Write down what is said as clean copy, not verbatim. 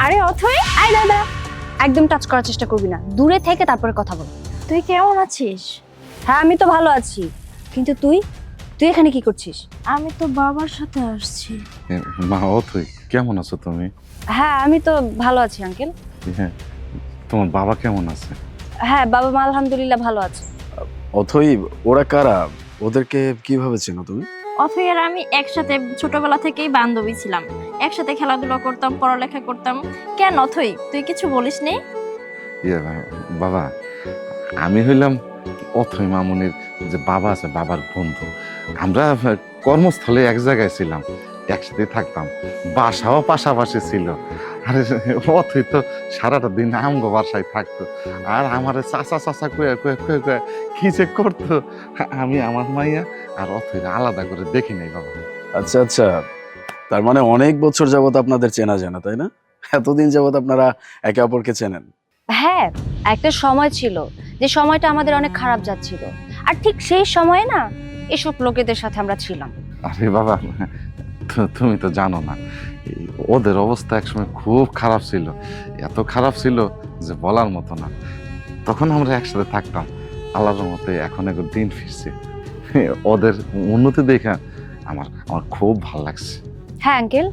আরে অথই, আয় দাদা, একদম টাচ করার চেষ্টা করবি না, দূরে থেকে তারপরে কথা বল। তুই কেমন আছিস? হ্যাঁ আমি তো ভালো আছি, কিন্তু তুই তুই এখানে কি করছিস? আমি তো বাবার সাথে আসছি। মা অথই, কেমন আছো তুমি? হ্যাঁ আমি তো ভালো আছি আঙ্কেল। হ্যাঁ, তোমার বাবা কেমন আছে? হ্যাঁ বাবা মা আলহামদুলিল্লাহ ভালো আছে। অথই, ওরা কারা? ওদেরকে কিভাবে চেনো তুমি? অথই আর আমি একসাথে ছোটবেলা থেকেই বান্ধবী ছিলাম, একসাথে খেলাধুলা করতাম, পড়ালেখা করতাম। কেন অথই, তুই কিছু বলিস নি? ইয়ে, বাবা, আমি হইলাম অথই মামুনির যে বাবা আছে, বাবার বন্ধু। আমরা কর্মস্থলে এক জায়গায় ছিলাম, একসাথে থাকতাম, বাসাও পাশাপাশি ছিল। আরে অথই তো সারাটা দিন আমগো বাসায় থাকতো, আর আমার চাচা চাচা কয়ে কয়ে কয়ে কয়ে কি যে করতো, আমি আমার মাইয়া আর অথই আলাদা করে দেখি নাই বাবা। আচ্ছা আচ্ছা, তার মানে অনেক বছর যাবত আপনাদের চেনা জানা, তাই না? এতদিন যাবত আপনারা একে অপরকে চেনেন। হ্যাঁ একটা সময় ছিল যে সময়টা আমাদের অনেক খারাপ যাচ্ছিল, আর ঠিক সেই সময়ে না এসব লোকেদের সাথে আমরা ছিলাম। আরে বাবা, তুমি তো জানো না, এই ওদের অবস্থা একসময় খুব খারাপ ছিল, এত খারাপ ছিল যে বলার মতো না। তখন আমরা একসাথে থাকতাম, আল্লাহর মতে এখন একটু দিন ফিরছে। ওদের উন্নতি দেখে আমার আমার খুব ভালো লাগছে। হ্যাঁ আঙ্কেল,